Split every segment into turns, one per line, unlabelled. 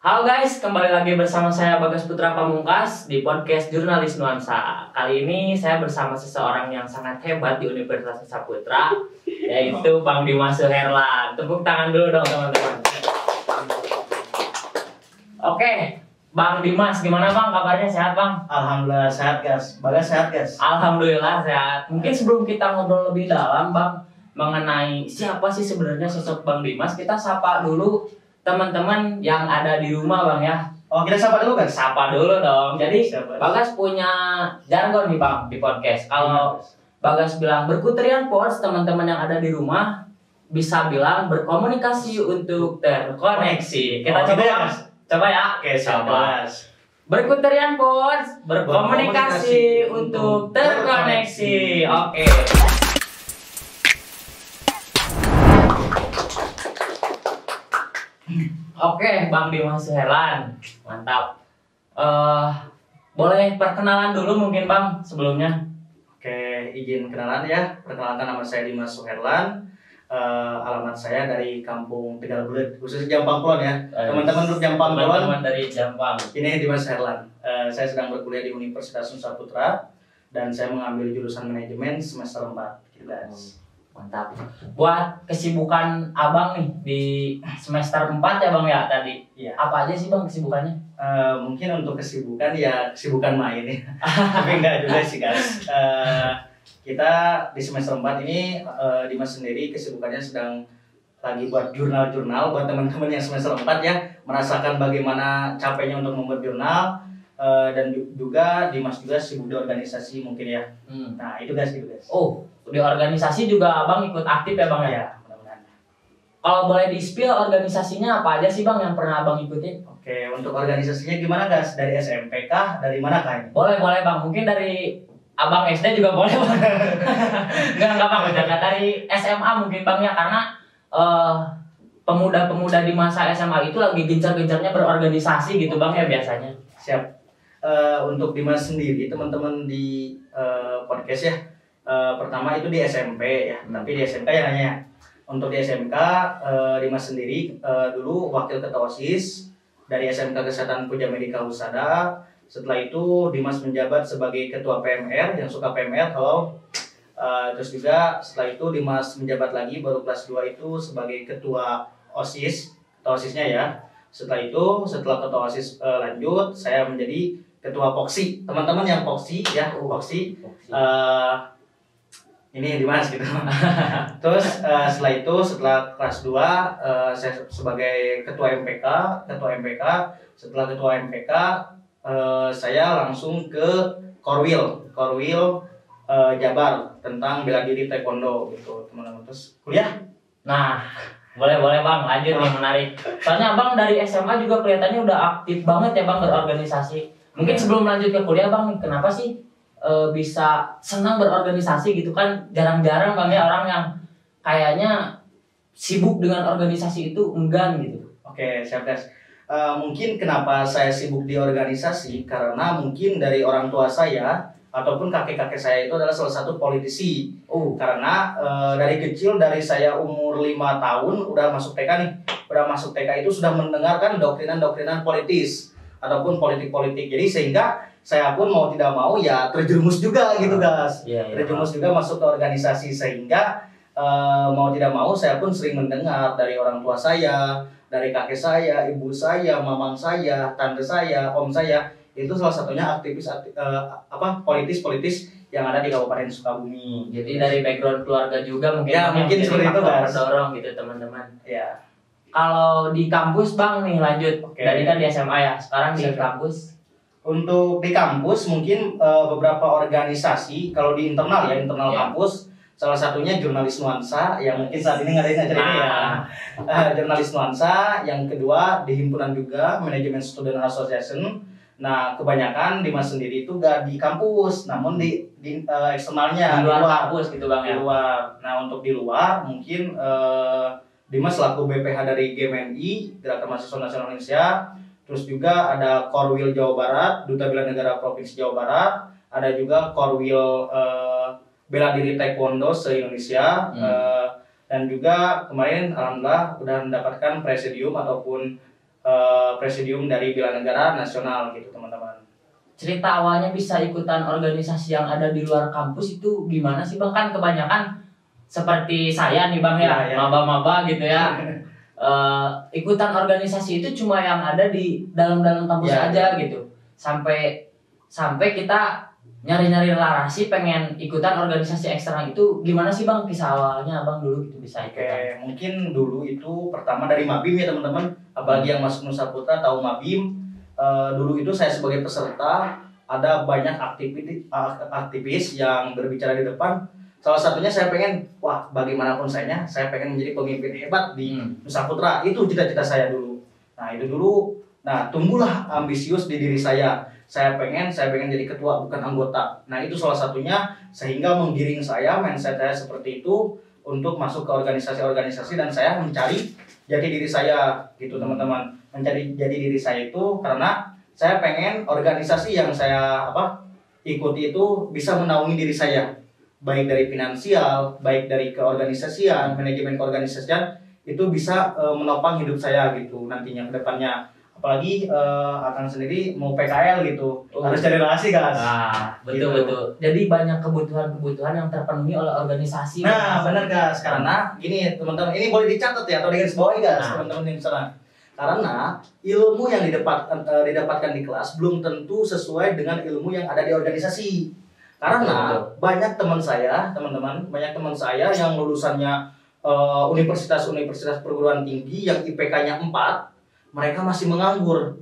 Halo guys, kembali lagi bersama saya Bagas Putra Pamungkas di podcast Jurnalis Nuansa. Kali ini saya bersama seseorang yang sangat hebat di Universitas Saputra, yaitu Bang Dimas Suherlan. Tepuk tangan dulu dong teman-teman. Oke, Bang Dimas, gimana Bang kabarnya? Sehat Bang?
Alhamdulillah sehat guys. Bagas sehat guys.
Alhamdulillah sehat. Mungkin sebelum kita ngobrol lebih dalam Bang mengenai siapa sih sebenarnya sosok Bang Dimas, kita sapa dulu teman-teman yang ada di rumah Bang ya.
Oh, kita sapa dulu guys.
Sapa dulu dong. Jadi
Siapa?
Bagas punya jargon nih Bang di podcast. Kalau Bagas bilang berkuterian pods, teman-teman yang ada di rumah bisa bilang berkomunikasi untuk terkoneksi. Kita
Oh,
coba
gitu ya,
Bang.
Mas?
Coba ya.
Oke, siap
Coba.
guys.
Berkuterian pods, berkomunikasi untuk terkoneksi. Oke. Oke, Bang Dimas Suherlan, mantap. Boleh perkenalan dulu mungkin Bang sebelumnya.
Oke, izin kenalan ya. Perkenalkan nama saya Dimas Suherlan. Alamat saya dari Kampung Tegal Bulet, khususnya Jampang Kulon ya. Teman-teman untuk Jampang Kulon.
Teman-teman dari Jampang.
Ini Dimas Suherlan. Saya sedang berkuliah di Universitas Nusa Putra dan saya mengambil jurusan manajemen semester 4. Gitu guys.
Mantap. Buat kesibukan Abang nih di semester 4 ya Bang ya tadi.
Iya.
Apa aja sih Bang kesibukannya?
Mungkin untuk kesibukan ya kesibukan main ya. Tapi enggak juga sih guys. Kita di semester 4 ini Dimas sendiri kesibukannya sedang lagi buat jurnal-jurnal buat teman-teman yang semester 4 ya, merasakan bagaimana capeknya untuk membuat jurnal. Dan juga Dimas juga sibuk di organisasi mungkin ya. Nah itu guys.
Oh, di organisasi juga Abang ikut aktif ya Bang ya?
Ya mudah-mudahan.
Kalau boleh di-spill organisasinya apa aja sih Bang yang pernah Abang ikutin?
Oke, untuk organisasinya gimana guys? Dari SMP kah? Dari mana kah ini?
Boleh Bang, mungkin dari Abang SD juga boleh Bang. Enggak Bang, jangan dari SMA mungkin Bang ya, karena pemuda-pemuda di masa SMA itu lagi gencar-gencarnya berorganisasi gitu Bang ya biasanya.
Siap. Untuk Dimas sendiri teman-teman di podcast ya, pertama itu di SMP ya, tapi di SMK ya nanya. Untuk di SMK Dimas sendiri dulu wakil ketua OSIS dari SMK Kesehatan Puja Medika Husada. Setelah itu Dimas menjabat sebagai ketua PMR, yang suka PMR kalau terus juga setelah itu Dimas menjabat lagi baru kelas 2 itu sebagai ketua OSIS, ketua OSISnya ya. Setelah ketua OSIS lanjut, saya menjadi ketua Poksi. Teman-teman yang Poksi ya, Poksi. Ini Dimas gitu. Terus setelah kelas 2 saya sebagai ketua MPK. Setelah ketua MPK saya langsung ke Korwil Jabar tentang bela diri taekwondo gitu teman-teman. Terus kuliah.
Nah, boleh Bang, lanjut nih, menarik. Soalnya Abang dari SMA juga kelihatannya udah aktif banget ya Bang berorganisasi. Mungkin sebelum lanjut ke kuliah Bang, kenapa sih bisa senang berorganisasi gitu kan? Jarang-jarang Bang ya orang yang kayaknya sibuk dengan organisasi itu enggan gitu.
Oke, siap guys. Mungkin kenapa saya sibuk di organisasi karena mungkin dari orang tua saya ataupun kakek-kakek saya itu adalah salah satu politisi. Karena dari kecil, dari saya umur 5 tahun udah masuk TK nih. Udah masuk TK itu sudah mendengarkan doktrin-doktrin politis ataupun politik-politik. Jadi sehingga saya pun mau tidak mau ya terjerumus juga gitu guys. Terjerumus juga masuk ke organisasi sehingga mau tidak mau saya pun sering mendengar dari orang tua saya, dari kakek saya, ibu saya, mamang saya, tante saya, om saya, itu salah satunya aktivis politis yang ada di Kabupaten Sukabumi.
Jadi dari background keluarga juga mungkin
Ya, mungkin seperti itu guys.
Mendorong gitu teman-teman.
Ya.
Kalau di kampus Bang nih lanjut.
Oke.
Tadi kan di SMA ya, sekarang di
Siap.
kampus.
Untuk di kampus mungkin beberapa organisasi, kalau di internal ya, kampus, salah satunya Jurnalis Nuansa yang mungkin saat ini ngadain acara ini ya. Jurnalis Nuansa, yang kedua di himpunan juga Manajemen Student Association. Nah, kebanyakan Dimas sendiri itu gak di kampus, namun di eksternalnya,
di luar kampus gitu Bang
di
ya.
luar. Nah, untuk di luar mungkin Dimas selaku BPH dari GMNI, Gerakan Mahasiswa Nasional Indonesia. Terus juga ada Korwil Jawa Barat, Duta Bela Negara Provinsi Jawa Barat. Ada juga Korwil Bela Diri Taekwondo se-Indonesia. Dan juga kemarin alhamdulillah udah mendapatkan presidium ataupun presidium dari Bela Negara Nasional gitu teman-teman.
Cerita awalnya bisa ikutan organisasi yang ada di luar kampus itu gimana sih Bang? Kan kebanyakan seperti saya nih Bang ya, maba-maba gitu ya. Ikutan organisasi itu cuma yang ada di dalam kampus aja gitu. Sampai kita nyari-nyari relasi pengen ikutan organisasi eksternal itu gimana sih Bang kisah awalnya Abang dulu gitu bisa ikutan?
Mungkin dulu itu pertama dari Mabim ya teman-teman. Apalagi yang masuk Nusa Putra tahu Mabim. Dulu itu saya sebagai peserta ada banyak aktivis yang berbicara di depan. Salah satunya saya pengen, bagaimanapun saya pengen menjadi pemimpin hebat di Nusa Putra. Itu cita-cita saya dulu. Nah, tumbuhlah ambisius di diri saya. Saya pengen jadi ketua bukan anggota. Nah, itu salah satunya sehingga menggiring saya, mindset saya seperti itu untuk masuk ke organisasi-organisasi dan saya mencari jati diri saya gitu teman-teman. Mencari jati diri saya itu karena saya pengen organisasi yang saya ikuti itu bisa menaungi diri saya, baik dari finansial, baik dari keorganisasian, manajemen keorganisasian itu bisa menopang hidup saya gitu nantinya ke depannya. Apalagi Akang sendiri mau PKL gitu, harus cari relasi guys.
Betul. Jadi banyak kebutuhan yang terpenuhi oleh organisasi.
Nah, benar guys. Karena gini teman-teman, ini boleh dicatat ya atau digarisbawahi guys teman-teman yang sana. Karena ilmu yang didapatkan di kelas belum tentu sesuai dengan ilmu yang ada di organisasi. Karena banyak teman saya, teman-teman, yang lulusannya universitas perguruan tinggi yang IPK-nya 4, mereka masih menganggur,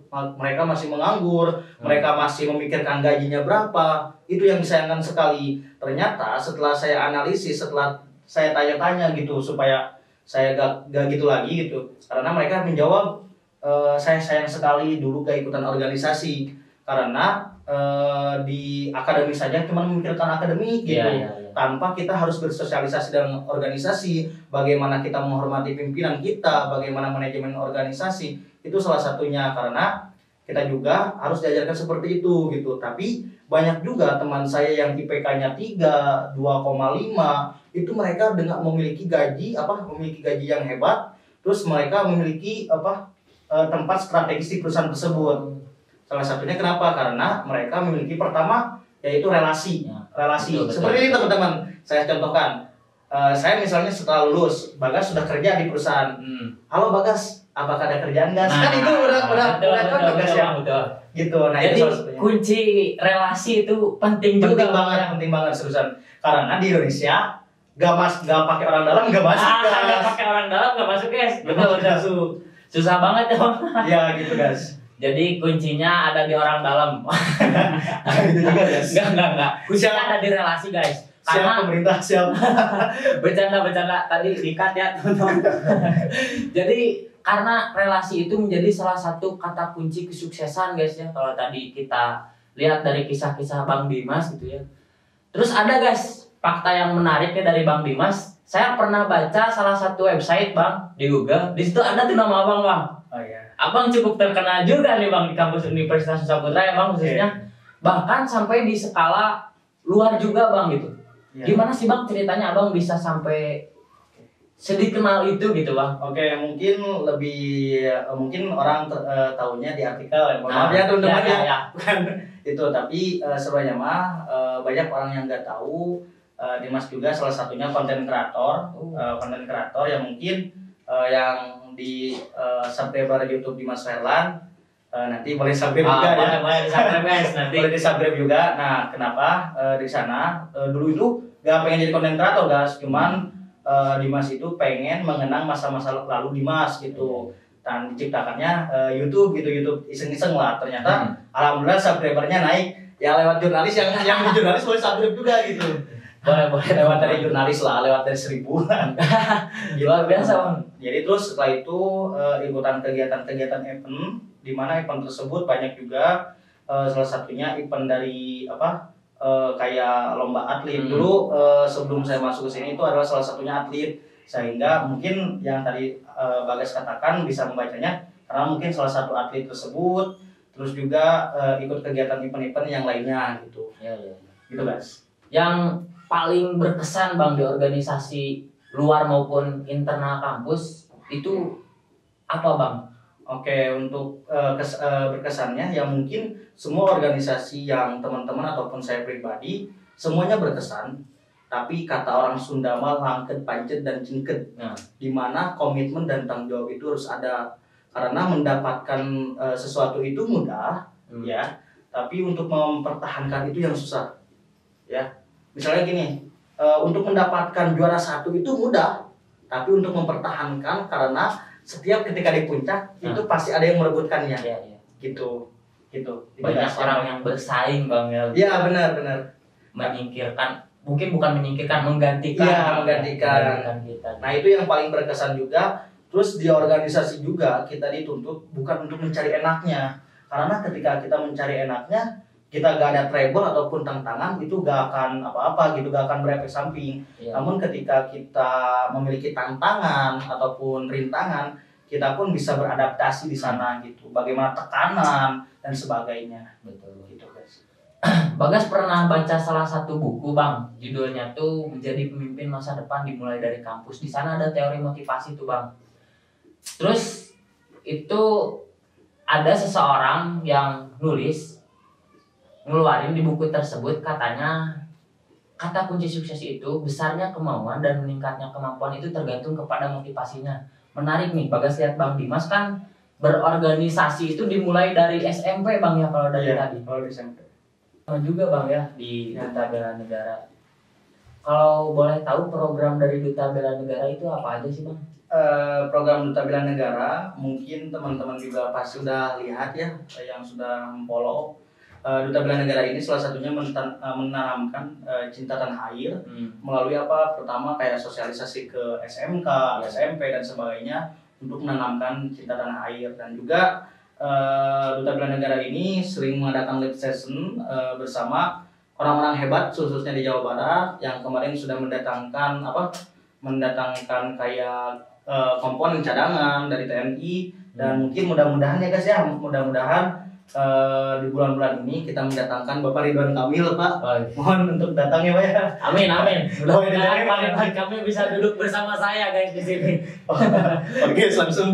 mereka masih memikirkan gajinya berapa. Itu yang disayangkan sekali. Ternyata setelah saya analisis, setelah saya tanya-tanya gitu supaya saya gak gitu lagi gitu. Karena mereka menjawab, saya sayang sekali dulu gak ikutan organisasi karena di akademik saja cuma memikirkan akademik gitu. Tanpa kita harus bersosialisasi dengan organisasi, bagaimana kita menghormati pimpinan kita, bagaimana manajemen organisasi, itu salah satunya. Karena kita juga harus diajarkan seperti itu gitu. Tapi banyak juga teman saya yang IPK-nya 3, 2,5, itu mereka dengan memiliki gaji yang hebat, terus mereka memiliki tempat strategis di perusahaan tersebut. Salah satunya kenapa? Karena mereka memiliki pertama yaitu relasi. Betul. Seperti ini teman-teman, saya contohkan. Saya misalnya setelah lulus, Bagas sudah kerja di perusahaan. Halo Bagas, apakah ada kerjaan Gas? Kan itu udah Bagas ya. Gitu. Nah,
jadi
itu
kunci relasi itu penting
banget seriusan. Karena di Indonesia gak pakai orang dalam gak masuk guys.
Gak pakai orang dalam gak masuk guys. Betul. Susah banget ya Bang.
Ya gitu guys.
Jadi kuncinya ada di orang dalam.
Gitu juga guys.
Enggak. Kuncinya ada di relasi guys.
Karena pemerintah siap.
Bercanda tadi dikat ya teman-teman. Jadi karena relasi itu menjadi salah satu kata kunci kesuksesan guys ya. Kalau tadi kita lihat dari kisah-kisah Bang Dimas gitu ya. Terus ada guys fakta yang menariknya dari Bang Dimas. Saya pernah baca salah satu website Bang di Google. Di situ ada tuh nama Abang Bang.
Oh iya.
Abang cukup terkenal juga nih Bang di kampus Universitas Nusa Putra ya Bang khususnya. Bahkan sampai di skala luar juga Bang gitu. Gimana sih Bang ceritanya Abang bisa sampai sedikenal itu gitu Bang?
Mungkin orang tahunya di artikel ya. Maaf ya teman-teman ya. Bukan itu, tapi sebenarnya banyak orang yang nggak tahu. Dimas juga salah satunya konten kreator yang mungkin yang di subscriber YouTube Dimas Herlan. Nanti boleh subscribe juga ya.
Boleh subscribe guys nanti.
Boleh di subscribe juga. Nah, kenapa di sana dulu itu gak pengen jadi konten kreator guys, cuman Dimas itu pengen mengenang masa-masa lalu Dimas gitu. Dan diciptakannya YouTube iseng-iseng lah. Ternyata alhamdulillah subscribernya naik. Ya lewat jurnalis yang di jurnalis boleh subscribe juga gitu. Boleh lewat dari jurnalis lah, lewat dari 1.000
luar biasa Bang.
Jadi terus setelah itu ikutan kegiatan event, di mana event tersebut banyak juga salah satunya event dari kayak lomba atlet. Dulu sebelum saya masuk ke sini itu adalah salah satunya atlet, sehingga mungkin yang tadi Bagas katakan bisa membacanya karena mungkin salah satu atlet tersebut, terus juga ikut kegiatan event-event yang lainnya gitu. Gitu guys.
Yang paling berkesan Bang di organisasi luar maupun internal kampus itu apa Bang?
Oke, untuk berkesannya ya mungkin semua organisasi yang teman-teman ataupun saya pribadi semuanya berkesan. Tapi kata orang Sunda mah langket, pancet dan cingket.
Nah,
Di mana komitmen dan tanggung jawab itu harus ada. Karena mendapatkan sesuatu itu mudah, ya. Tapi untuk mempertahankan itu yang susah, ya. Misalnya gini, untuk mendapatkan juara 1 itu mudah, tapi untuk mempertahankan karena setiap ketika di puncak itu pasti ada yang merebutkannya.
iya, iya.
Gitu.
Banyak orang yang bersaing Bang ya.
Iya, benar.
Menyingkirkan, mungkin bukan menyingkirkan, menggantikan.
Iya, menggantikan
kita.
Nah, itu yang paling berkesan juga. Terus di organisasi juga kita dituntut bukan untuk mencari enaknya. Karena ketika kita mencari enaknya, kita gak ada treble ataupun tantangan, itu gak akan apa-apa gitu, gak akan berefek samping.
Iya.
Namun ketika kita memiliki tantangan ataupun rintangan, kita pun bisa beradaptasi di sana gitu. Bagaimana tekanan dan sebagainya.
Betul.
Gitu, guys.
Bagas pernah baca salah satu buku Bang, judulnya tuh Menjadi Pemimpin Masa Depan Dimulai dari Kampus. Di sana ada teori motivasi tuh Bang. Terus itu ada seseorang yang ngeluarin di buku tersebut, katanya kata kunci sukses itu besarnya kemauan dan meningkatnya kemampuan itu tergantung kepada motivasinya. Menarik nih, Bagas lihat Bang Dimas kan berorganisasi itu dimulai dari SMP Bang ya, kalau dari tadi.
Kalau di SMP.
Sama juga Bang ya di Duta Bela Negara. Kalau boleh tahu program dari Duta Bela Negara itu apa aja sih Bang?
Program Duta Bela Negara mungkin teman-teman juga pasti sudah lihat ya, yang sudah follow. Duta Bela Negara ini salah satunya menanamkan cinta tanah air melalui apa? Pertama kayak sosialisasi ke SMK, SMP dan sebagainya untuk menanamkan cinta tanah air. Dan juga Duta Bela Negara ini sering mengadakan live session bersama orang-orang hebat khususnya di Jawa Barat yang kemarin sudah mendatangkan kayak komponen cadangan dari TNI. Dan mungkin mudah-mudahan ya guys ya, di bulan-bulan ini kita mendatangkan Bapak Ridwan Kamil Pak. Mohon untuk datang ya Pak ya.
Amin. Mudah-mudahan kami bisa duduk bersama saya guys di sini.
Oke, langsung.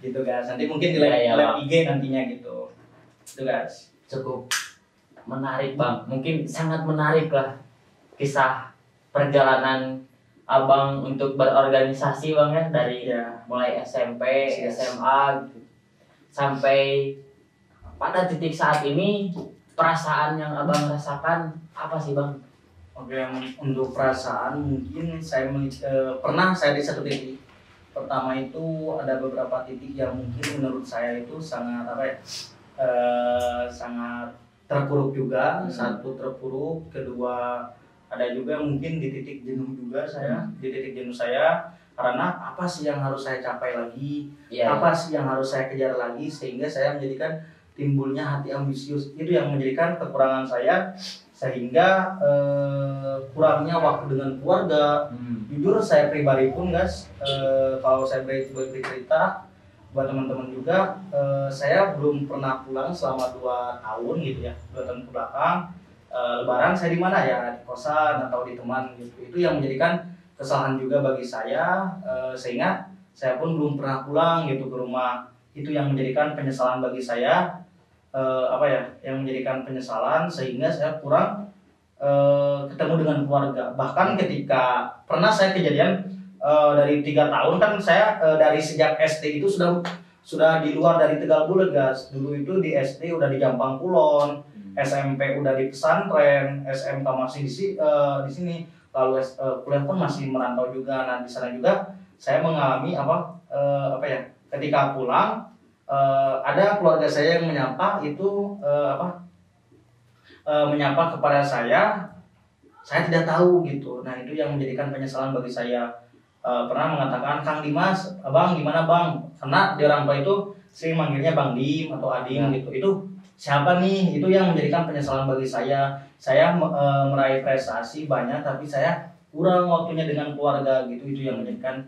Gitu guys. Nanti mungkin di live IG nantinya gitu. Itu guys.
Cukup menarik Bang. Mungkin sangat menarik lah kisah perjalanan Abang untuk berorganisasi Bang ya, dari mulai SMP, SMA gitu, sampai pada titik saat ini. Perasaan yang Abang rasakan apa sih Bang?
Oke, untuk perasaan mungkin saya pernah di satu titik. Pertama itu ada beberapa titik yang mungkin menurut saya itu sangat sangat terpuruk juga. Satu terpuruk, kedua ada juga mungkin di titik jenuh juga saya. Di titik jenuh saya karena apa sih yang harus saya capai lagi, apa sih yang harus saya kejar lagi, sehingga saya menjadikan timbulnya hati ambisius. Itu yang menjadikan kekurangan saya, sehingga kurangnya waktu dengan keluarga. Jujur saya pribadi pun guys, kalau saya bercerita buat teman-teman juga, saya belum pernah pulang selama 2 tahun gitu ya, 2 tahun ke belakang. Lebaran saya di mana ya, di kosan atau di teman gitu. Itu yang menjadikan kesalahan juga bagi saya, sehingga saya pun belum pernah pulang gitu ke rumah. Itu yang menjadikan penyesalan bagi saya, yang menjadikan penyesalan sehingga saya kurang ketemu dengan keluarga. Bahkan ketika pernah saya kejadian dari 3 tahun kan saya dari sejak SD itu sudah di luar dari Tegal Bulegas. Dulu itu di SD udah di Jampang Kulon, SMP udah di pesantren, SMK masih di sini, lalu kuliah pun masih merantau juga. Nah di sana juga saya mengalami ketika pulang ada keluarga saya yang menyapa itu menyapa kepada saya tidak tahu gitu. Nah itu yang menjadikan penyesalan bagi saya. Pernah mengatakan, Kang Dimas, Abang gimana Bang? Karena di orang tua itu sering manggilnya Bang Dim atau Adim gitu. Itu siapa nih? Itu yang menjadikan penyesalan bagi saya. Saya meraih prestasi banyak, tapi saya kurang waktunya dengan keluarga gitu. Itu yang menjadikan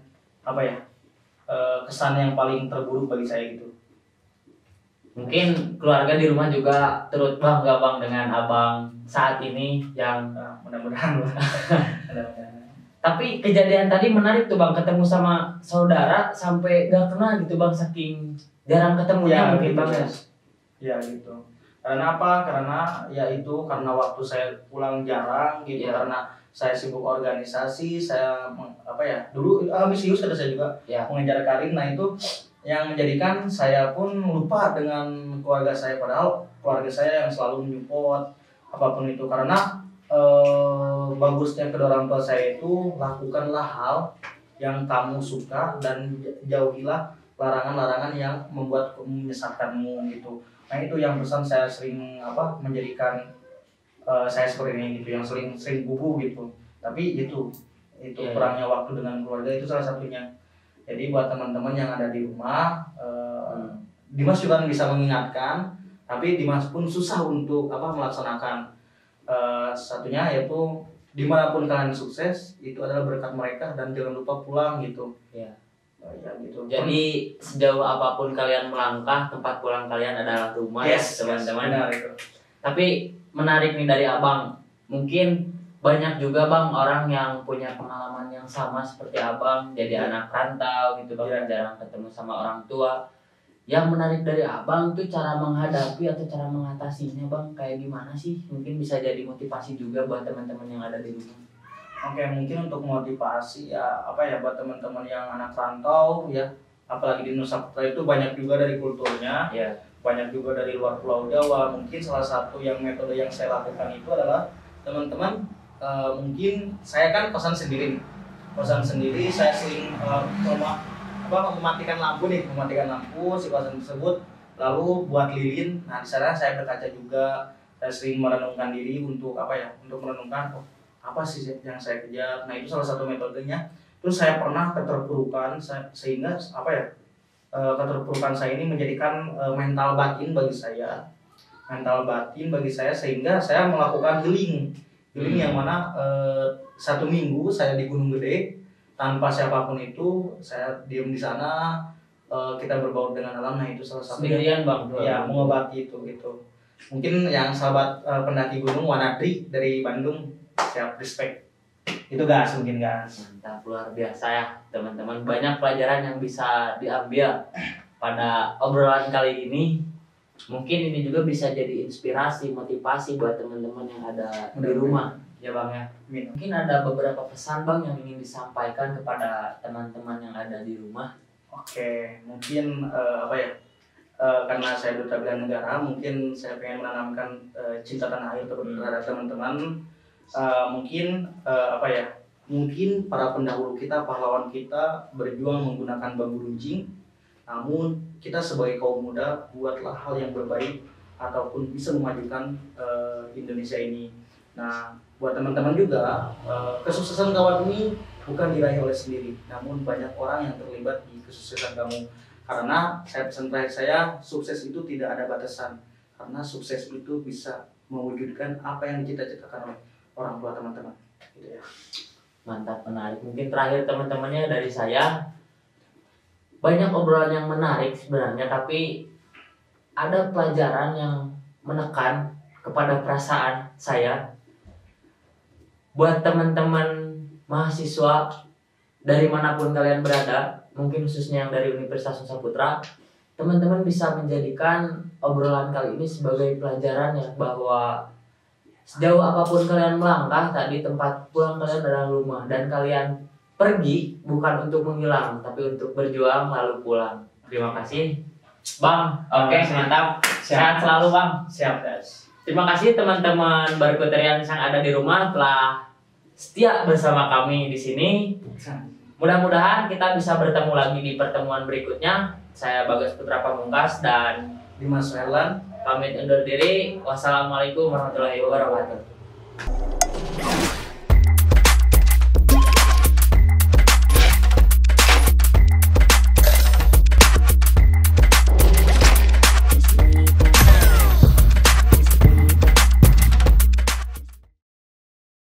kesan yang paling terburuk bagi saya gitu.
Mungkin keluarga di rumah juga turut bangga Bang dengan Abang saat ini yang
mudah-mudahan.
Tapi kejadian tadi menarik tuh Bang, ketemu sama saudara sampai gak kena gitu Bang, saking jarang ketemunya mungkin
gitu,
Bang ya.
Ya gitu. Karena apa? Karena ya itu karena waktu saya pulang jarang gitu, karena saya sibuk organisasi, saya dulu ambisius kata saya juga mengejar karir. Nah itu yang menjadikan saya pun lupa dengan keluarga saya, padahal keluarga saya yang selalu menyupport apapun itu. Karena bagusnya kedua orang tua saya itu, lakukanlah hal yang kamu suka dan jauhilah larangan-larangan yang membuat menyesatkanmu gitu. Nah itu yang pesan saya sering menjadikan saya seperti ini gitu, yang sering gugup gitu. Tapi itu kurangnya waktu dengan keluarga itu salah satunya. Jadi buat teman-teman yang ada di rumah, Dimas juga bisa mengingatkan, tapi Dimas pun susah untuk melaksanakan. Satunya yaitu dimanapun kalian sukses itu adalah berkat mereka, dan jangan lupa pulang gitu.
Ya
gitu.
Jadi sejauh apapun kalian melangkah, tempat pulang kalian adalah rumah teman-teman. Tapi menarik nih dari Abang, mungkin banyak juga Bang orang yang punya pengalaman yang sama seperti Abang, jadi anak rantau gitu Bang, jarang ketemu sama orang tua. Yang menarik dari Abang tuh cara menghadapi atau cara mengatasinya Bang, kayak gimana sih? Mungkin bisa jadi motivasi juga buat teman-teman yang ada di rumah.
Oke, mungkin untuk motivasi buat teman-teman yang anak rantau ya, apalagi di Nusa Tenggara itu banyak juga dari kulturnya, banyak juga dari luar Pulau Jawa. Mungkin salah satu metode yang saya lakukan itu adalah teman-teman, mungkin saya kan kosan sendiri, saya sering mematikan lampu si kosan tersebut, lalu buat lilin. Nah di sana saya berkaca juga, saya sering merenungkan diri untuk merenungkan apa sih yang saya kejar. Nah itu salah satu metodenya. Terus saya pernah keterpurukan sehingga keterpurukan saya ini menjadikan mental batin bagi saya, sehingga saya melakukan healing yang mana 1 minggu saya di Gunung Gede tanpa siapapun itu, saya diam di sana, kita berbaur dengan alam. Nah itu salah satu
sendirian Bang
ya mengobati itu gitu. Mungkin yang sahabat pendaki gunung Wanadri dari Bandung, siap, respect itu gas, mungkin gas.
Mantap, luar biasa ya teman-teman, banyak pelajaran yang bisa diambil pada obrolan kali ini. Mungkin ini juga bisa jadi inspirasi, motivasi buat teman-teman yang ada di rumah ya Bang ya. Mungkin ada beberapa pesan Bang yang ingin disampaikan kepada teman-teman yang ada di rumah.
Oke, mungkin karena saya duta bela negara, mungkin saya pengen menanamkan cinta tanah air terhadap teman-teman. Mungkin para pendahulu kita, pahlawan kita berjuang menggunakan bambu runcing. Namun kita sebagai kaum muda, buatlah hal yang berbaik ataupun bisa memajukan Indonesia ini. Nah, buat teman-teman juga, kesuksesan kawan ini bukan diraih oleh sendiri, namun banyak orang yang terlibat di kesuksesan kamu. Karena pesan terakhir saya, sukses itu tidak ada batasan. Karena sukses itu bisa mewujudkan apa yang dicita-citakan oleh orang tua teman-teman. Gitu ya.
Mantap, menarik. Mungkin terakhir teman-temannya dari saya, banyak obrolan yang menarik sebenarnya, tapi ada pelajaran yang menekan kepada perasaan saya. Buat teman-teman mahasiswa dari manapun kalian berada, mungkin khususnya yang dari Universitas Nusa Putra, teman-teman bisa menjadikan obrolan kali ini sebagai pelajaran ya, bahwa sejauh apapun kalian melangkah, tadi tempat pulang kalian adalah rumah, dan kalian pergi bukan untuk menghilang, tapi untuk berjuang lalu pulang. Terima kasih Bang. Oke, mantap. Sehat selalu Bang.
Siap guys.
Terima kasih teman-teman Barkuterian yang ada di rumah telah setia bersama kami di sini. Mudah-mudahan kita bisa bertemu lagi di pertemuan berikutnya. Saya Bagas Putra Pamungkas dan
Dimas Merlan
pamit undur diri. Wassalamualaikum warahmatullahi wabarakatuh.